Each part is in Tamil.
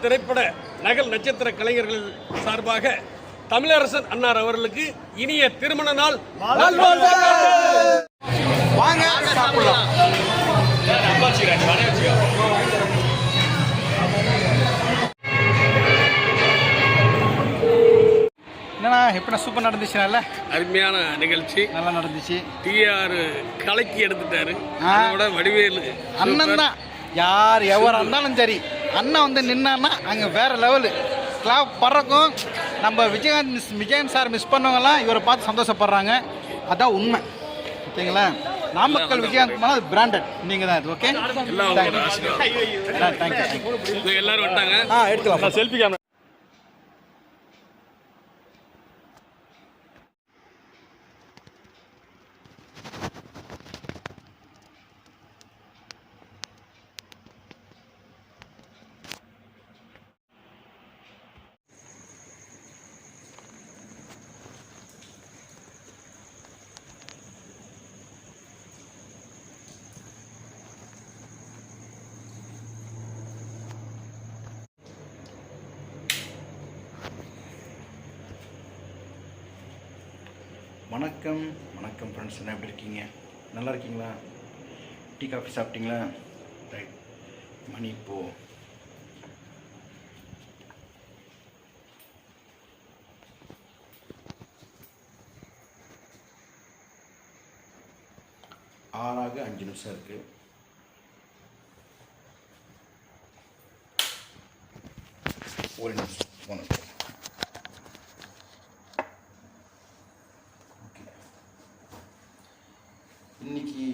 திரைப்பட நகல் நட்சத்திர கலைஞர்கள் சார்பாக தமிழரசன் அன்னார் அவர்களுக்கு இனிய திருமண நாள் வாங்க சாப்பிடலாம். என்னண்ணா எப்படி சூப்பர் நடந்துச்சுனால அருமையான நிகழ்ச்சி, நல்லா நடந்துச்சு. டிஆர் கலக்கி எடுத்துட்டாரு. அதோட வடிவேலு அண்ணன் தான், யார் எவராக இருந்தாலும் சரி, அண்ணன் வந்து நின்னான்னா அங்கே வேற லெவலு கிளாப் பறக்கும். நம்ம விஜயகாந்த் சார் மிஸ் பண்ணவங்கலாம் இவரை பார்த்து சந்தோஷப்படுறாங்க. அதான் உண்மை. ஓகேங்களா? நாமக்கல் விஜயகாந்த் மேலே அது பிராண்டட் நீங்கள் தான். இது ஓகே, தேங்க்யூ. எல்லாரும் வந்தாங்க. எடுக்கலாம் செல்ஃபி கேமரா. வணக்கம் வணக்கம் ஃப்ரெண்ட்ஸ், என்ன எப்படி இருக்கீங்க? நல்லா இருக்கீங்களா? டீ காஃபி சாப்பிட்டீங்களா? ரைட், மணி இப்போது 6:05 இருக்குது. ஒரு நிமிஷம் போன இன்னைக்கு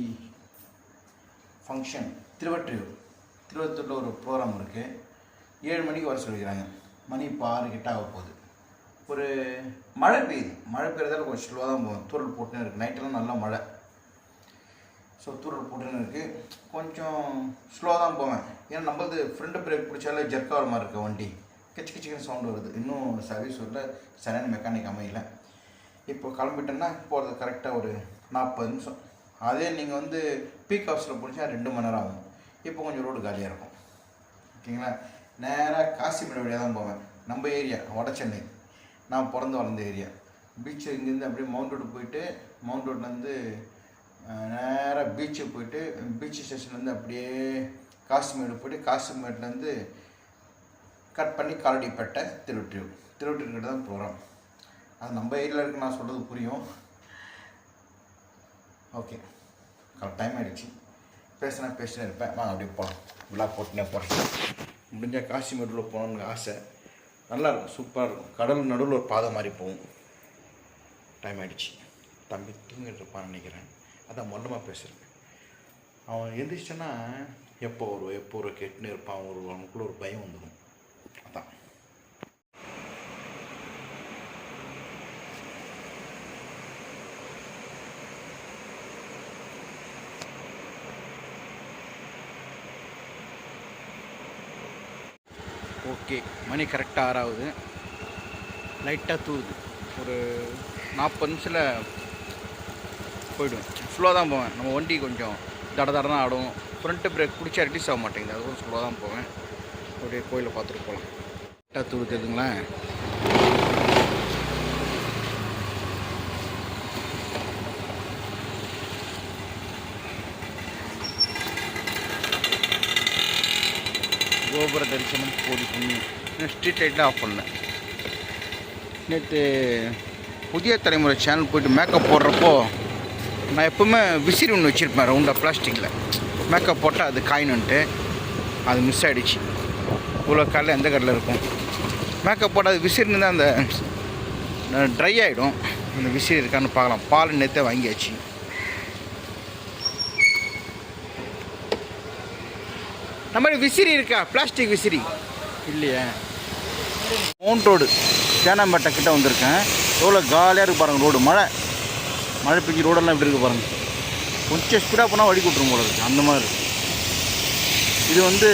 ஃபங்க்ஷன் திருவத்தூரில் ஒரு ப்ரோக்ராம் இருக்குது. 7 மணிக்கு வர சொல்லிக்கிறாங்க. மணி இப்போ 6 கிட்ட ஆக போகுது. ஒரு மழை பெய்யுறதால கொஞ்சம் ஸ்லோவாக தான் போகும். தூரல் போட்டுன்னு இருக்குது. நைட்டெல்லாம் நல்லா மழை. ஸோ தூரல் போட்டுன்னு இருக்குது. கொஞ்சம் ஸ்லோவாக தான் போவேன். ஏன்னா நம்மளது ஃப்ரண்ட் பிரேக் பிடிச்சாலே ஜெர்க்காகிற மாதிரி இருக்குது வண்டி. கிச்சின்னு சவுண்டு வருது. இன்னும் சர்வீஸ் வரல, சரியான மெக்கானிக் அமையல. இப்போ கிளம்பிட்டேன்னா போகிறது கரெக்டாக ஒரு 40 நிமிஷம். அதே நீங்கள் வந்து பீக் ஹவர்ஸில் பிடிச்சா 2 மணி நேரம் ஆகும். இப்போ கொஞ்சம் ரோடு காலியாக இருக்கும். ஓகேங்களா? நேராக காசிமேடு வழியாக தான் போவேன். நம்ம ஏரியா வட சென்னை, நான் பிறந்து வளர்ந்த ஏரியா. பீச்சு இங்கேருந்து அப்படியே மவுண்ட் ரோடு போயிட்டு, மவுண்ட் ரோட்லேருந்து நேராக பீச்சுக்கு போயிட்டு, பீச் ஸ்டேஷன்லேருந்து அப்படியே காசிமேடு போய்ட்டு, காசிமேட்லேருந்து கட் பண்ணி காலடிப்பேட்டை திருவொற்றியூர் தான் ப்ரோக்ராம். அது நம்ம ஏரியாவில் இருக்கு. நான் சொல்கிறது புரியும். ஓகே, டைம் ஆகிடுச்சு. பேசினே இருப்பேன். வாங்க அப்படியே போகலாம். விழா போட்டுனே போகிறேன். முடிஞ்சால் காசிமேட்டில் போகணுன்னு ஆசை. நல்லாயிருக்கும், சூப்பராக இருக்கும். கடல் நடுவில் ஒரு பாதை மாதிரி போகும். டைம் ஆகிடுச்சு. தம்பி தூங்கிட்டு இருப்பான்னு நினைக்கிறேன். அதான் மொல்லமாக பேசுகிறேன். அவன் எந்திரிச்சேன்னா எப்போ ஒரு கெட்டுன்னு இருப்பான். அவனுக்குள்ள ஒரு பயம் வந்துடும். அதான் ஓகே. மணி கரெக்டாக 6 ஆகுது. லைட்டாக தூவுது. ஒரு 40 நிமிஷத்தில் போய்டும். ஸ்லோவாக தான் போவேன். நம்ம வண்டி கொஞ்சம் தடதான் ஆடும். ஃப்ரண்ட்டு பிரேக் பிடிச்சா ரிலீஸ் ஆக மாட்டேங்குது. அதுவும் ஸ்லோவாக தான் போவேன். அப்படியே கோயிலை பார்த்துட்டு போகலாம். லைட்டாக தூவுதுங்களேன். கோபுர தரிசனம் போடி புண்ணியம். ஸ்ட்ரீட் லைட்டில் ஆஃப் பண்ணல. நேற்று புதிய தலைமுறை சேனல் போய்ட்டு மேக்கப் போடுறப்போ நான் எப்போவுமே விசிறி ஒன்று வச்சுருப்பேன், ரவுண்டாக பிளாஸ்டிக்கில். மேக்கப் போட்டால் அது காயினுன்ட்டு அது மிஸ் ஆகிடுச்சு. இவ்வளோ காலில் எந்த கடையில் இருக்கும் மேக்கப் போட்டால் அது விசிறின்னு தான் அந்த ட்ரை ஆகிடும். அந்த விசிறி இருக்கான்னு பார்க்கலாம். பால் நேற்றே வாங்கியாச்சு. நம்ம விசிறி இருக்கா? பிளாஸ்டிக் விசிறி இல்லையே. மவுண்ட் ரோடு தேனாம்பேட்டை கிட்டே வந்திருக்கேன். எவ்வளோ காலியாக இருக்குது பாருங்கள். ரோடு மழை பெஞ்சு ரோடெல்லாம் எப்படி இருக்குது பாருங்கள். கொஞ்சம் ஸ்பீடாக போனால் வழி கூட்டுரும் போல இருக்குது. அந்த மாதிரி இருக்குது. இது வந்து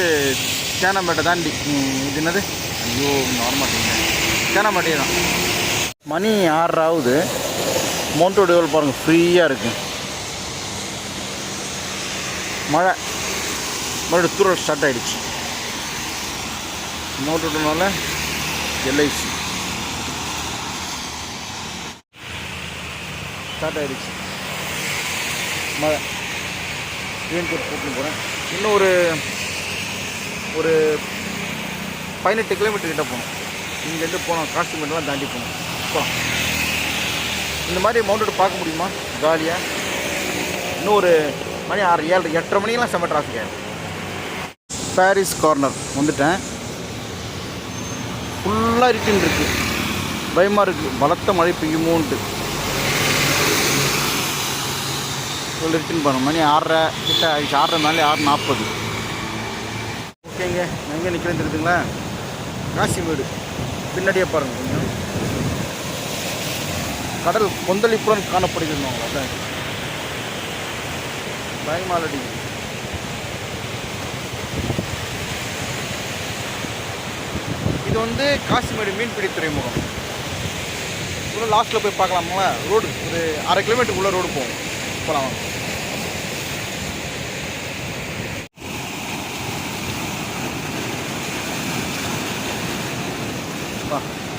தேனாம்பேட்டை தாண்டி இது என்னது? ஐயோ நார்மல் தேனாம்பேட்டையே தான். மணி 6 ஆகுது. மவுண்ட் ரோடு எவ்வளோ பாருங்கள், ஃப்ரீயாக இருக்குது. மறுபடியும் தூரல் ஸ்டார்ட் ஆகிடுச்சு. மோட்டோனால எல்ஐசி ஸ்டார்ட் ஆகிடுச்சு. மழை ரெயின் கோட் போட்டுன்னு போகிறேன். இன்னும் ஒரு 18 கிலோமீட்டர் கிட்ட போகணும். இங்கேருந்து போனோம், காஷ்மீர்லாம் தாண்டி போகணும். போகலாம். இந்த மாதிரி மவுண்ட் பார்க்க முடியுமா ஜாலியாக? இன்னும் ஒரு மணி 6, 7, 8:30 மணிக்கெலாம் செம்ம டிராஃபிக் ஆகிடும். பாரிஸ் கார்னர் வந்துட்டேன். ஃபுல்லாக இருட்டுன்னு இருக்குது, பயமாக இருக்குது. பலத்த மழை பெய்யுமோன்ட்டு ஃபுல் இருட்டுன்னு பாருங்கள். மணி 6:30 கிட்ட ஆகிடுச்சு. 6:30 மேலே 6:40. ஓகேங்க, எங்கே நிற்கிறேன் தெரியுதுங்களா? காசிமேடு பின்னாடியே பாருங்கள். கொஞ்சம் கடல் கொந்தளிப்புடன் காணப்படுகிறது. அதான் பயமாலடி. இது வந்து காசிமேடு மீன்பிடி துறைமுகம். இன்னும் லாஸ்ட்டில் போய் பார்க்கலாமா? ரோடு ஒரு 1/2 கிலோமீட்டருக்குள்ளே ரோடு போகலாம்.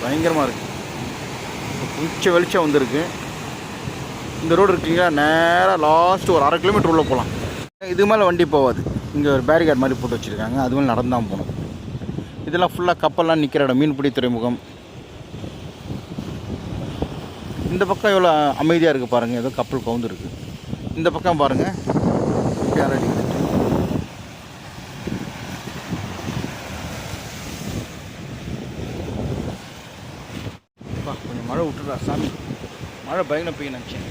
பயங்கரமாக இருக்குது. கொஞ்சம் வெளிச்சம் வந்திருக்கு. இந்த ரோடு இருக்குங்களா, நேராக லாஸ்ட்டு ஒரு 1/2 கிலோமீட்டர் உள்ளே போகலாம். இது மேலே வண்டி போகாது. இங்கே ஒரு பேரிகார்டு மாதிரி போட்டு வச்சுருக்காங்க, அது மேலே நடந்து தான் போகணும். இதெல்லாம் ஃபுல்லாக கப்பல்லாம் நிற்கிற இடம், மீன்பிடி துறைமுகம். இந்த பக்கம் எவ்வளோ அமைதியாக இருக்குது பாருங்கள், ஏதோ கப்பல் கவுந்துருக்கு. இந்த பக்கம் பாருங்கள், யாரடி கொஞ்சம் மழை விட்டுறா சாமி. மழை பயங்கரம் பெய்ய நினச்சேன்.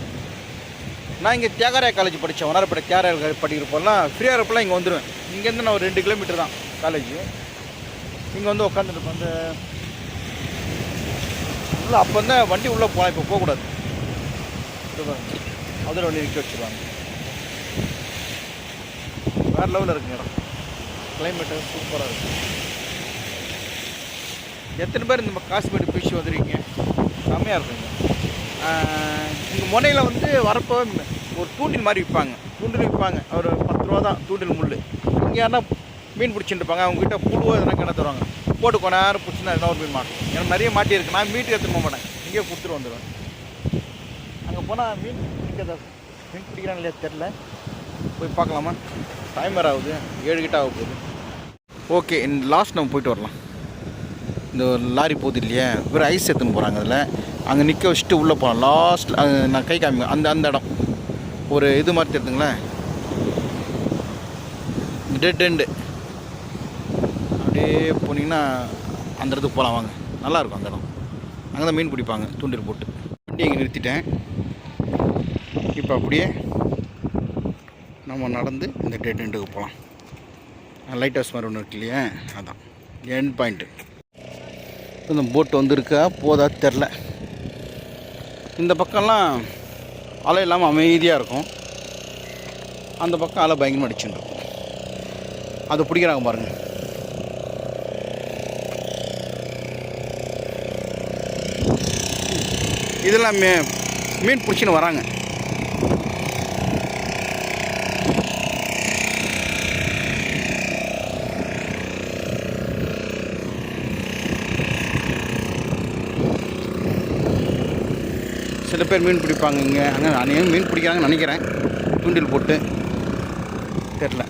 நான் இங்கே தியாகராய காலேஜ் படித்தேன். வனாரப்பேட்டை தியாகராய காலேஜ் படிக்கிறப்பெல்லாம் ஃப்ரீயாக இருப்பெல்லாம் இங்கே வந்துடுவேன். இங்கேருந்து நான் ஒரு 2 கிலோமீட்டர் தான் காலேஜ். இங்கே வந்து உட்காந்துருப்பேன். அந்த உள்ளே அப்போ வந்து வண்டி உள்ளே போகலாம், இப்போ போகக்கூடாது. அதில் வண்டி நிற்க வச்சுருவாங்க. வேறு லெவலில் இருக்குங்க இடம். கிளைமேட்டு சூப்பராக இருக்குது. எத்தனை பேர் இந்த காஷ்மீர் பீச் வந்துருக்கீங்க? செம்மையாக இருக்குங்க. இங்கே முனையில் வந்து வரப்போ ஒரு தூண்டில் மாதிரி விற்பாங்க. ஒரு 10 ரூபா தான் தூண்டில் முள். இங்கே யாருன்னா மீன் பிடிச்சிட்டு இருப்பாங்க, அவங்ககிட்ட புழுவோ எதனா கிணறு தருவாங்க. போட்டு கொஞ்ச நேரம் பிடிச்சினா எதனா ஒரு மீன் மாட்டோம். எனக்கு நிறைய மாட்டியிருக்கு. நான் மீட்டுக்கு எடுத்துன்னு போக மாட்டேன், இங்கேயே கொடுத்துட்டு வந்துடுவேன். அங்கே போனால் மீன் பிடிக்கிறாங்க இல்லையா தெரில, போய் பார்க்கலாமா? டைம் வேறு ஆகுது, 7 கிட்ட ஆக போகுது. ஓகே, இந்த லாஸ்ட் நம்ம போயிட்டு வரலாம். இந்த ஒரு லாரி போகுது இல்லையா, வெறும் ஐஸ் எடுத்துன்னு போகிறாங்க. அதில் அங்கே நிற்க வச்சுட்டு உள்ளே போகலாம். லாஸ்ட்டில் நான் கை காமிங்க, அந்த இடம் ஒரு இது மாதிரி தெரியுதுங்களேன், டெட் எண்டு. அப்படியே போனீங்கன்னா அந்த இடத்துக்கு போகலாம். வாங்க, நல்லாயிருக்கும் அந்த இடம். அங்கே தான் மீன் பிடிப்பாங்க தூண்டில் போட்டு. வண்டி இங்கே நிறுத்திட்டேன். இப்போ அப்படியே நம்ம நடந்து இந்த டெட் எண்டுக்கு போகலாம். லைட் ஹவுஸ் மாதிரி ஒன்று இருக்கு இல்லையா, அதான் எண்ட் பாயிண்ட்டு. இந்த போட்டு வந்துருக்கா போதா தெரில. இந்த பக்கம்லாம் அலை இல்லாமல் அமைதியாக இருக்கும். அந்த பக்கம் அலை பயங்கரமாக அடிச்சுட்டு இருக்கும். அதை பிடிக்கிறாங்க பாருங்கள். இதெல்லாம் மீன் பிடிச்சின்னு வராங்க. சில பேர் மீன் பிடிப்பாங்க இங்கே. அங்கே அநேகம் மீன் பிடிக்கிறாங்கன்னு நினைக்கிறேன், தூண்டில் போட்டு. தெரில.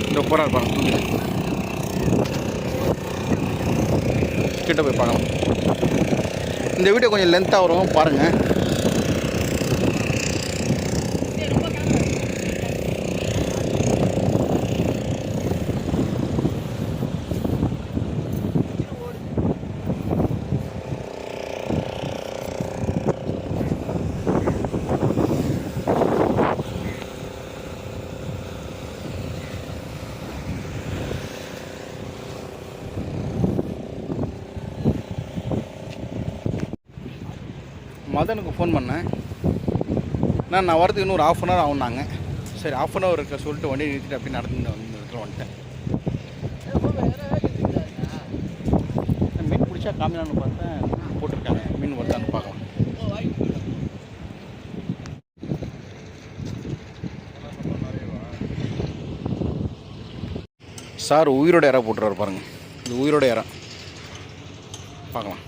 இந்த போகிறார் பாருங்க தூண்டில். கிட்ட போய் பார்க்கலாம். இந்த வீடியோ கொஞ்சம் லென்த்தாக வரும் பாருங்கள். மதனுக்கு ஃபோன் பண்ணேன். நான் வரதுக்கு இன்னும் ஒரு 1/2 அன் ஹவர் ஆகுனாங்க. சரி, 1/2 அன் ஹவர் இருக்க சொல்லிட்டு வண்டி நிறுத்திட்டு அப்படி நடந்து இந்த இடத்துல வந்துட்டேன். மீன் பிடிச்சா காமிலான்னு பார்த்தேன், போட்டிருக்காங்க. மீன் வருதான்னு பார்க்கலாம். சார் உயிரோட இறா போட்டுருவார் பாருங்க. இது உயிரோட இறா பார்க்கலாம்.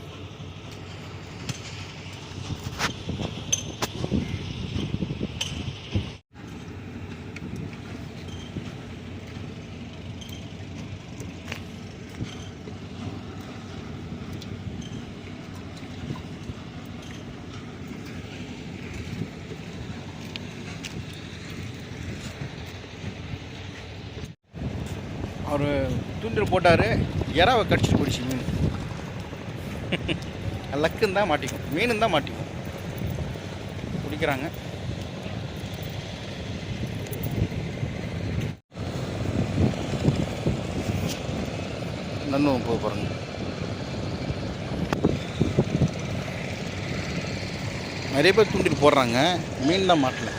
அவர் தூண்டில் போட்டார், இறாவை கடிச்சிட்டு போயிடுச்சு மீன். லக்குன்னு தான் மாட்டிக்கும், மீனும் தான் மாட்டிக்கும். பிடிக்கிறாங்க. நன்னும் போய் பாருங்க. நிறைய பேர் தூண்டில் போடுறாங்க, மீன் தான் மாட்டல.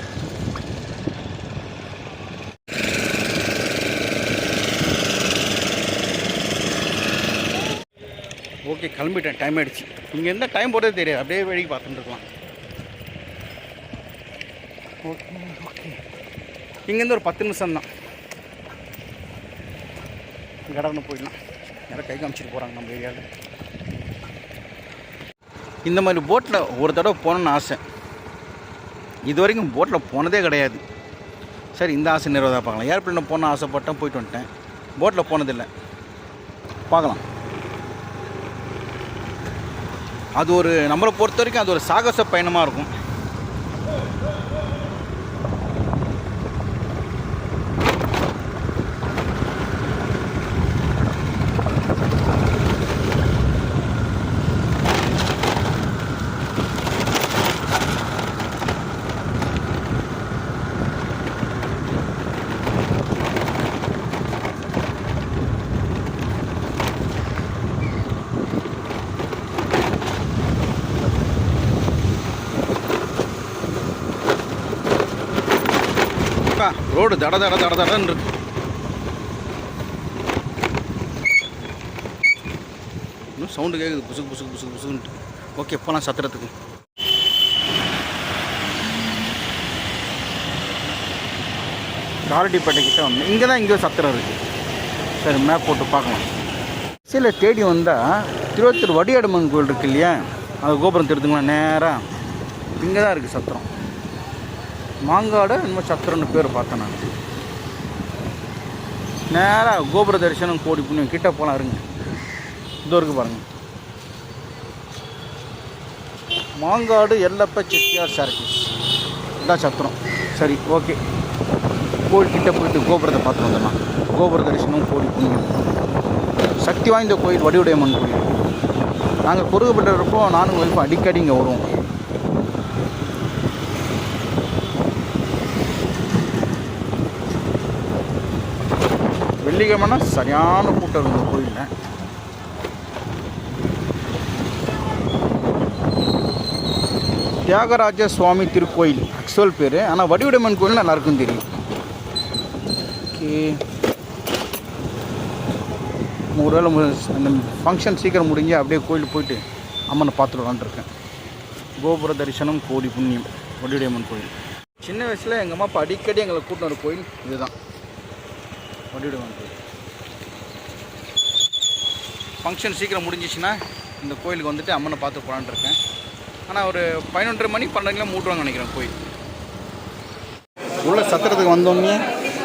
ஓகே, கிளம்பிட்டேன். டைம் ஆகிடுச்சு. இங்கே எந்த டைம் போகிறதே தெரியாது, அப்படியே வேடிக்கை பார்த்துட்டு இருக்கலாம். ஓகே ஓகே, இங்கேருந்து ஒரு 10 நிமிஷம் தான். கடவுன்னு போயிடலாம். யாரும் கை காமிச்சிட்டு போகிறாங்க நம்ம ஏரியாவில். இந்த மாதிரி போட்டில் ஒரு தடவை போகணுன்னு ஆசை. இது வரைக்கும் போட்டில் போனதே கிடையாது. சரி, இந்த ஆசை நிறைவேறா பார்க்கலாம். ஏர்பிளேனில் போன ஆசைப்பட்டேன், போயிட்டு வந்துட்டேன். போட்டில் போனதில்லை, பார்க்கலாம். அது ஒரு நம்மளை பொறுத்த வரைக்கும் அது ஒரு சாகச பயணமாக இருக்கும். ரோடு தட தட தட தடன்னு இருக்கு. இன்னும் சவுண்டு கேட்குது, புசுக்கு புசுக்கு புசுக்கு புசுக்குன்ட்டு. ஓகே, போகலாம் சத்திரத்துக்கு. காரட்டிப்பேட்டை கிட்ட வந்து இங்கே தான் இங்கே சத்திரம் இருக்குது. சரி, மேப் போட்டு பார்க்கலாம். சில தேடி வந்தால் திருவத்தூர் வடியாடம்மன் கோயில் இருக்கு இல்லையா, அது கோபுரம் தெரியுதுங்களா, நேராக இங்கே தான் இருக்குது சத்திரம். மாங்காடு இன்னும் சத்திரம்னு பேர் பார்த்தேன் நான். நேராக கோபுர தரிசனம் கோடி புண்ணியம் கிட்ட போகலாம். இருங்க, இதோ இருக்குது பாருங்கள். மாங்காடு எல்லப்ப செட்டியார் சர்வீஸ் இதான் சத்திரம். சரி, ஓகே, கோயில் கிட்ட போயிட்டு கோபுரத்தை பார்த்து வந்துடலாம். கோபுர தரிசனம் கோடி புண்ணியம். சக்தி வாய்ந்த கோயில் வடிவுடையம்மன் கோயில். நாங்கள் குறுகப்பட்டு இருப்போம், நானும் ஒய்ஃபும் அடிக்கடி இங்கே வருவோம். வெள்ளிக்கிழமைனா சரியான கூட்டம் இந்த கோயிலில். தியாகராஜ சுவாமி திருக்கோயில் ஆக்சுவல் பேர், ஆனால் வடிவுடையம்மன் கோயில் எல்லாருக்கும் தெரியும். ஓகே, ஒருவேளை அந்த ஃபங்க்ஷன் சீக்கிரம் முடிஞ்சு அப்படியே கோயிலுக்கு போயிட்டு அம்மனை பார்த்துட்டு வரலான்ட்ருக்கேன். கோபுர தரிசனம் கோடி புண்ணியம் வடிவுடையம்மன் கோயில். சின்ன வயசில் எங்கள் அம்மா அப்பா அடிக்கடி எங்களை கூட்டின ஒரு கோயில் இதுதான், வடிவுடையம்மன் கோயில். ஃபங்க்ஷன் சீக்கிரம் முடிஞ்சிச்சுன்னா இந்த கோயிலுக்கு வந்துட்டு அம்மனை பார்த்து போகலான்னு இருக்கேன். ஆனால் ஒரு 11:30 மணி 12 மூட்டுவாங்க நினைக்கிறேன் கோயில். உள்ள சத்திரத்துக்கு வந்தோடனே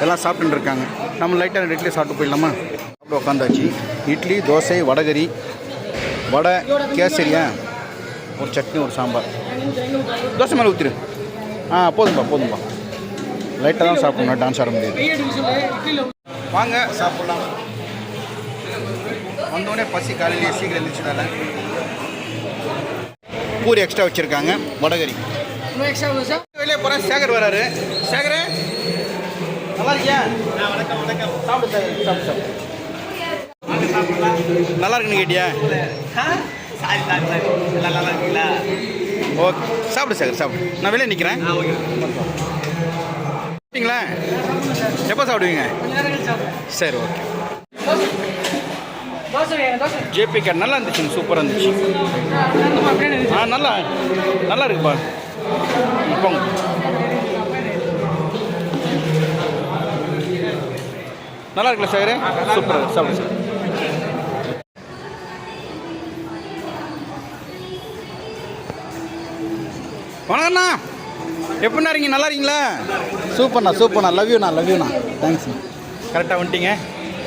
எல்லாம் சாப்பிட்டுன்னு இருக்காங்க. நம்ம லைட்டாக இட்லி சாப்பிட்டு போயிடலாமா? அப்படி உட்காந்தாச்சு. இட்லி, தோசை, வடகரி, வடை, கேசரியா, ஒரு சட்னி, ஒரு சாம்பார். தோசை மேலே ஊற்றிரு. போதும்பா. லைட்டாக தான் சாப்பிடணும், டான்ஸ் ஆட முடியாது. வாங்க சாப்பிட்லாம். வந்தோடனே பசி காலையிலேயே சீக்கிரம் எழுந்திரிச்சதால பூரி எக்ஸ்ட்ரா வச்சுருக்காங்க, வடகரி. வெளியே போகிறேன், சேகர் வராரு. சேகரே, நல்லா இருக்கியா? வணக்கம். சாப்பிடு சாப்பிடு. நல்லா இருக்குன்னு கேட்டியா? நல்லா இருக்குங்களா? ஓகே, சாப்பிடு சேகர், சாப்பிடு. நான் வெளியே நிற்கிறேன். சாப்பிட்டீங்களா? எப்போ சாப்பிடுவீங்க? சரி, ஓகே. ஜேபி கேட் நல்லா இருந்துச்சு, சூப்பராக இருந்துச்சு. நல்லா இருக்குப்பா. போங்க. நல்லா இருக்குல்ல சேகரே? சூப்பர், சாப்பிடு சார். வணக்கண்ணா, எப்படிண்ணா இருக்கீங்க? நல்லா இருக்கீங்களா? சூப்பர்ண்ணா, சூப்பர்ண்ணா. லவ் யூண்ணா. தேங்க்ஸ்ண்ணா. கரெக்டாக வந்துட்டீங்க.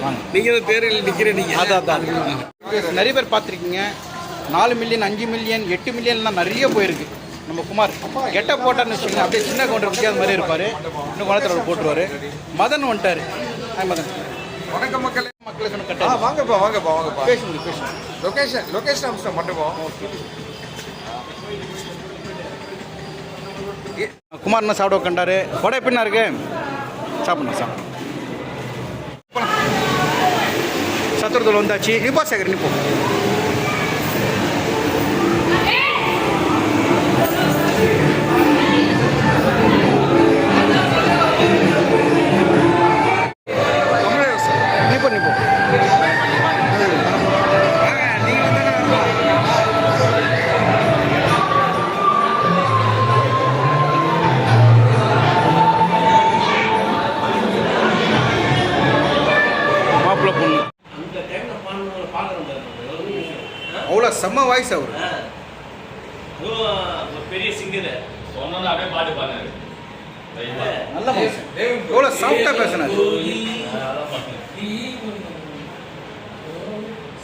வாங்க. நீங்கள் தான் தேர்தலில் நிற்கிறீங்க. அதான் நிறைய பேர் பார்த்துருக்கீங்க. 4 மில்லியன், 5 மில்லியன், 8 மில்லியன்லாம் நிறைய போயிருக்கு. நம்ம குமார் கெட்ட போட்டார்னு வச்சுக்கோங்க, அப்படியே சின்ன கவுண்டர் விற்காத மாதிரி இருப்பார். இன்னும் குளத்தில் போட்டுருவார். மதன் வந்துட்டார். ஹாய் மதன். வணக்கம் மக்களே. மக்களுக்கு வாங்கப்பா. பேசுங்க. லொகேஷன் அம்சம் மட்டும். குமார் என்ன சாப்பிட உட்காண்டாரு. வடை எப்படின்னா இருக்கு? சாப்பிடணும். சத்துரத்தில் வந்தாச்சு. நிப்பா சேகர், நிப்போ. நிப்போ. மாப்பிள்ளை பொண்ணு அவ்வளோ செம்ம வாய்ஸ் அவர். பெரிய சிங்கர் சொன்னா அப்படியே பாட்டு பாடுறாரு. நல்ல மனுஷன். எவ்வளோ சாஃப்டாக பேசினார்.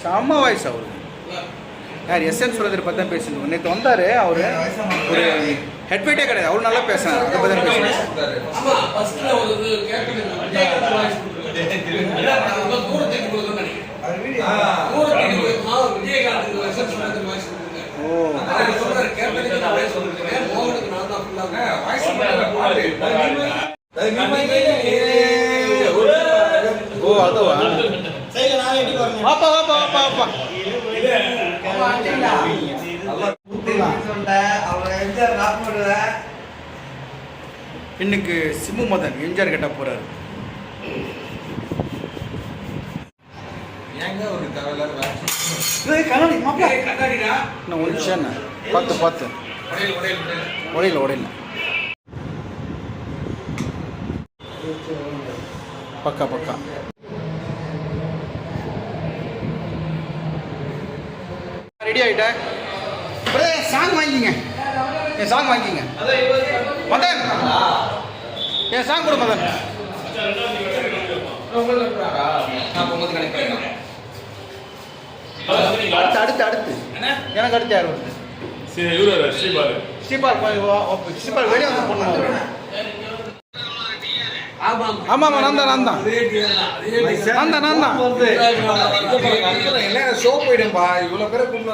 செம்ம வாய்ஸ் அவரு. யார் எஸ்என் சுரேந்தர் பற்றி தான் பேசணும். நேற்று வந்தார் அவர். ஒரு ஹெட்வைட்டே கிடையாது, அவ்வளோ நல்லா பேசினார். அதை பற்றி தான் பேசினார். ஓ அதுவா? வாப்பா. இன்னைக்கு சிம்மு மதன் எம்ஜிஆர் கிட்ட போறாரு. இன்னும் ஒரு நிமிஷம். பார்த்து உடையில பக்கா. ரெடி ஆகிட்டேன். சாங் வாங்கிக்கிங்க. என் சாங் வாங்கிக்கிங்க. மதன், என் சாங் கொடு மதன். அடுத்து எனக்கு அடுத்து யார் வருது? ஸ்ரீபால் வெளியே வந்து பொண்ணு. ஆமாம், நான் தான். ஷோ போயிடும்பா. இவ்வளவு பேரை கூப்பிட்டு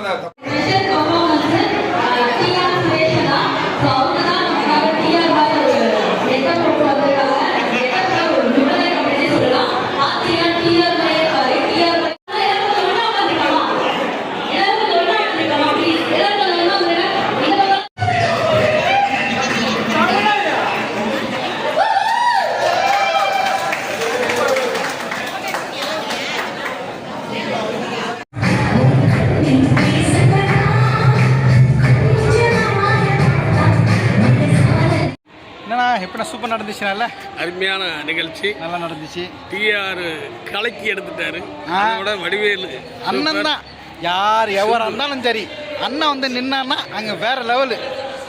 எப்படின்னா சூப்பர் நடந்துச்சுனால அருமையான நிகழ்ச்சி, நல்லா நடந்துச்சு. டிஆர் கலக்கி எடுத்துட்டாரு. அதோட வடிவேலு அண்ணன் தான். யார் எவராக இருந்தாலும் சரி, அண்ணன் வந்து நின்னான்னா அங்கே வேறு லெவலு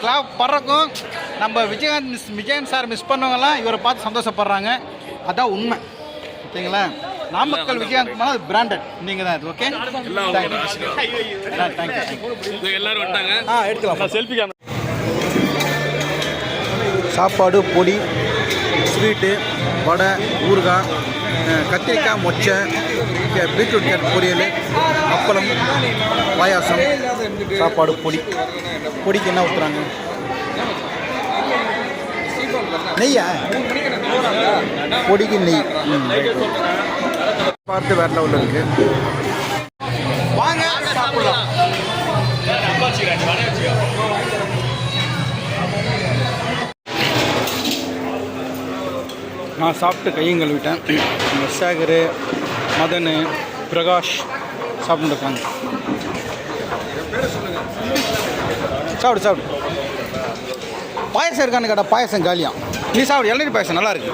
கிளாப் பறக்கும். நம்ம விஜயகாந்த் சார் மிஸ் பண்ணவங்கலாம் இவரை பார்த்து சந்தோஷப்படுறாங்க. அதான் உண்மை. ஓகேங்களா? நாமக்கல் விஜயகாந்த் மேலே அது பிராண்டட். நீங்கள் தான் இது. Okay, thank you. எல்லாரும் வந்துட்டாங்க. எடுத்துக்கலாம். Selfie camera. சாப்பாடு, பொடி, ஸ்வீட்டு, வடை, ஊறுகாய், கத்திரிக்காய் மொச்சை, பீட்ரூட் கேரட் பொரியல், அப்பளம், பாயாசம், சாப்பாடு, பொடிக்கு என்ன ஊற்றுறாங்க? நெய்யா? பொடிக்கு நெய். பார்த்து வேற லெவலில் இருக்கு. வாங்க சாப்பிடலாம். நான் சாப்பிட்டு கையும் கழுவிட்டேன். சேகர், மதன், பிரகாஷ் சாப்பிட்டுருக்காங்க. சாப்பிடு. பாயசம் இருக்கான்னு கேட்டால் பாயசம் காலியாக. நீ சாப்பிடு. இளநீர் பாயசம் நல்லா இருக்கு.